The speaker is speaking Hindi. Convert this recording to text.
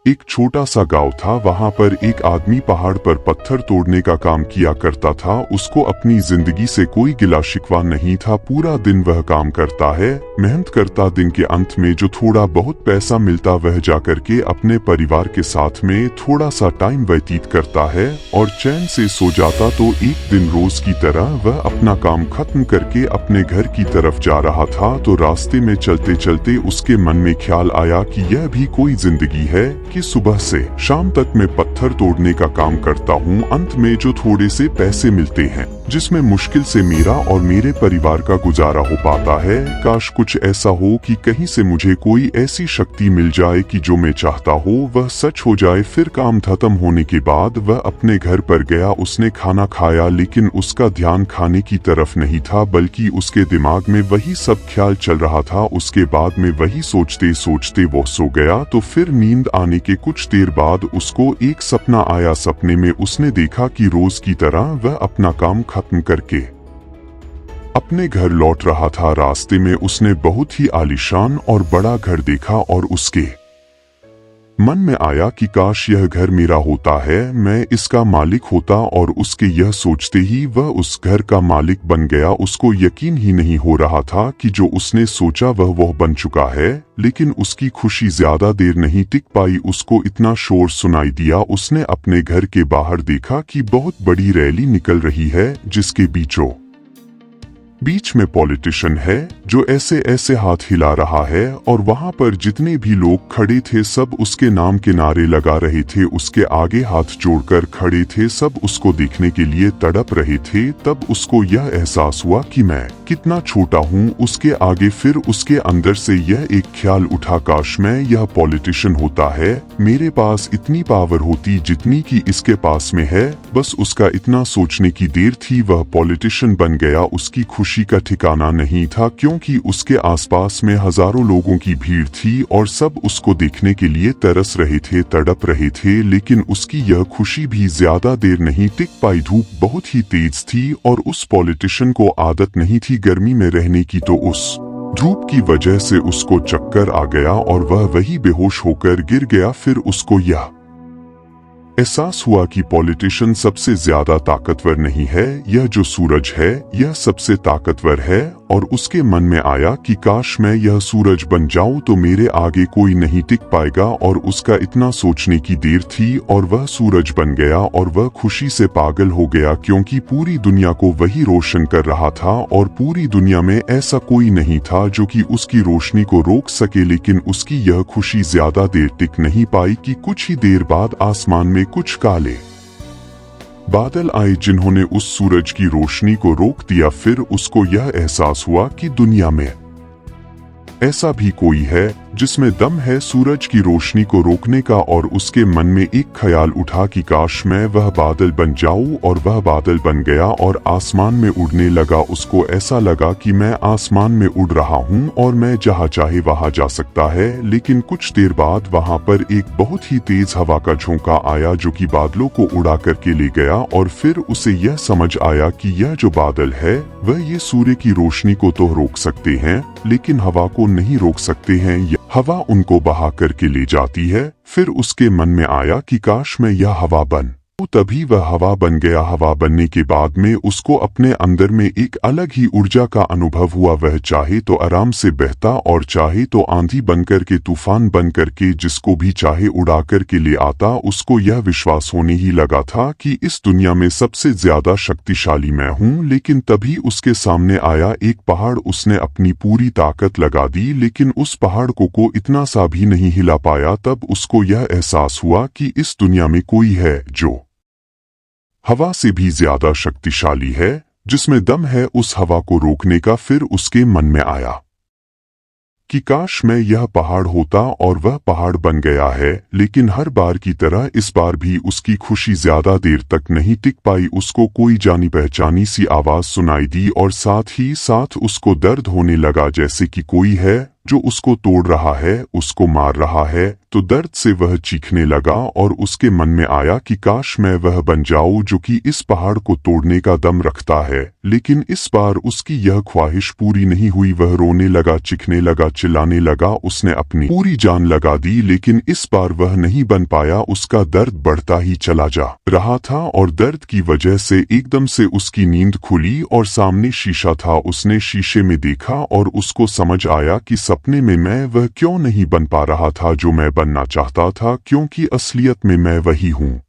एक छोटा सा गांव था। वहां पर एक आदमी पहाड़ पर पत्थर तोड़ने का काम किया करता था। उसको अपनी जिंदगी से कोई गिला शिकवा नहीं था। पूरा दिन वह काम करता है, मेहनत करता। दिन के अंत में जो थोड़ा बहुत पैसा मिलता वह जाकर के अपने परिवार के साथ में थोड़ा सा टाइम व्यतीत करता है और चैन से सो जाता। तो एक दिन रोज की तरह वह अपना काम खत्म करके अपने घर की तरफ जा रहा था। तो रास्ते में चलते चलते उसके मन में ख्याल आया कि यह भी कोई जिंदगी है कि सुबह से शाम तक मैं पत्थर तोड़ने का काम करता हूँ, अंत में जो थोड़े से पैसे मिलते हैं जिसमें मुश्किल से मेरा और मेरे परिवार का गुजारा हो पाता है। काश कुछ ऐसा हो कि कहीं से मुझे कोई ऐसी शक्ति मिल जाए कि जो मैं चाहता हो वह सच हो जाए। फिर काम खत्म होने के बाद वह अपने घर पर गया। उसने खाना खाया, लेकिन उसका ध्यान खाने की तरफ नहीं था बल्कि उसके दिमाग में वही सब ख्याल चल रहा था। उसके बाद में वही सोचते सोचते वो सो गया। तो फिर नींद आने के कुछ देर बाद उसको एक सपना आया। सपने में उसने देखा कि रोज की तरह वह अपना काम खत्म करके अपने घर लौट रहा था। रास्ते में उसने बहुत ही आलीशान और बड़ा घर देखा और उसके मन में आया कि काश यह घर मेरा होता है, मैं इसका मालिक होता। और उसके यह सोचते ही वह उस घर का मालिक बन गया। उसको यकीन ही नहीं हो रहा था कि जो उसने सोचा वह बन चुका है। लेकिन उसकी खुशी ज्यादा देर नहीं टिक पाई। उसको इतना शोर सुनाई दिया। उसने अपने घर के बाहर देखा कि बहुत बड़ी रैली निकल रही है जिसके बीच में पॉलिटिशियन है जो ऐसे ऐसे हाथ हिला रहा है। और वहां पर जितने भी लोग खड़े थे सब उसके नाम के नारे लगा रहे थे, उसके आगे हाथ जोड़कर खड़े थे। सब उसको देखने के लिए तड़प रहे थे। तब उसको यह एहसास हुआ कि मैं कितना छोटा हूँ उसके आगे। फिर उसके अंदर से यह एक ख्याल उठा, काश मैं यह पॉलिटिशियन होता है, मेरे पास इतनी पावर होती जितनी कि इसके पास में है। बस उसका इतना सोचने की देर थी, वह पॉलिटिशियन बन गया। उसकी खुशी का ठिकाना नहीं था क्योंकि उसके आसपास में हजारों लोगों की भीड़ थी और सब उसको देखने के लिए तरस रहे थे, तड़प रहे थे। लेकिन उसकी यह खुशी भी ज्यादा देर नहीं टिक पाई। धूप बहुत ही तेज थी और उस पॉलिटिशियन को आदत नहीं थी गर्मी में रहने की। तो उस धूप की वजह से उसको चक्कर आ गया और वह वही बेहोश होकर गिर गया। फिर उसको यह एहसास हुआ कि पॉलिटिशियन सबसे ज्यादा ताकतवर नहीं है, यह जो सूरज है यह सबसे ताकतवर है। और उसके मन में आया कि काश मैं यह सूरज बन जाऊं तो मेरे आगे कोई नहीं टिक पाएगा। और उसका इतना सोचने की देर थी और वह सूरज बन गया और वह खुशी से पागल हो गया क्योंकि पूरी दुनिया को वही रोशन कर रहा था और पूरी दुनिया में ऐसा कोई नहीं था जो कि उसकी रोशनी को रोक सके। लेकिन उसकी यह खुशी ज्यादा देर टिक नहीं पाई कि कुछ ही देर बाद आसमान में कुछ काले बादल आए जिन्होंने उस सूरज की रोशनी को रोक दिया। फिर उसको यह एहसास हुआ कि दुनिया में ऐसा भी कोई है जिसमें दम है सूरज की रोशनी को रोकने का। और उसके मन में एक ख्याल उठा कि काश मैं वह बादल बन जाऊं। और वह बादल बन गया और आसमान में उड़ने लगा। उसको ऐसा लगा कि मैं आसमान में उड़ रहा हूं और मैं जहां चाहे वहां जा सकता है। लेकिन कुछ देर बाद वहां पर एक बहुत ही तेज हवा का झोंका आया जो कि बादलों को उड़ा करके ले गया। और फिर उसे यह समझ आया कि यह जो बादल है वह ये सूर्य की रोशनी को तो रोक सकते हैं लेकिन हवा को नहीं रोक सकते हैं। हवा उनको बहा करके ले जाती है। फिर उसके मन में आया कि काश मैं यह हवा बन। तभी वह हवा बन गया। हवा बनने के बाद में उसको अपने अंदर में एक अलग ही ऊर्जा का अनुभव हुआ। वह चाहे तो आराम से बहता और चाहे तो आंधी बनकर के, तूफान बनकर के, जिसको भी चाहे उड़ा करके ले आता। उसको यह विश्वास होने ही लगा था कि इस दुनिया में सबसे ज्यादा शक्तिशाली मैं हूँ। लेकिन तभी उसके सामने आया एक पहाड़। उसने अपनी पूरी ताकत लगा दी लेकिन उस पहाड़ को इतना सा भी नहीं हिला पाया। तब उसको यह एहसास हुआ कि इस दुनिया में कोई है जो हवा से भी ज्यादा शक्तिशाली है, जिसमें दम है उस हवा को रोकने का। फिर उसके मन में आया कि काश मैं यह पहाड़ होता और वह पहाड़ बन गया है। लेकिन हर बार की तरह इस बार भी उसकी खुशी ज्यादा देर तक नहीं टिक पाई। उसको कोई जानी पहचानी सी आवाज सुनाई दी और साथ ही साथ उसको दर्द होने लगा, जैसे कि कोई है जो उसको तोड़ रहा है, उसको मार रहा है। तो दर्द से वह चीखने लगा और उसके मन में आया कि काश मैं वह बन जाऊं जो कि इस पहाड़ को तोड़ने का दम रखता है। लेकिन इस बार उसकी यह ख्वाहिश पूरी नहीं हुई। वह रोने लगा, चिखने लगा, चिल्लाने लगा। उसने अपनी पूरी जान लगा दी, लेकिन इस बार वह नहीं बन पाया। उसका दर्द बढ़ता ही चला जा रहा था और दर्द की वजह से एकदम से उसकी नींद खुली और सामने शीशा था। उसने शीशे में देखा और उसको समझ आया कि सपने में मैं वह क्यों नहीं बन पा रहा था जो मैं बनना चाहता था, क्योंकि असलियत में मैं वही हूँ।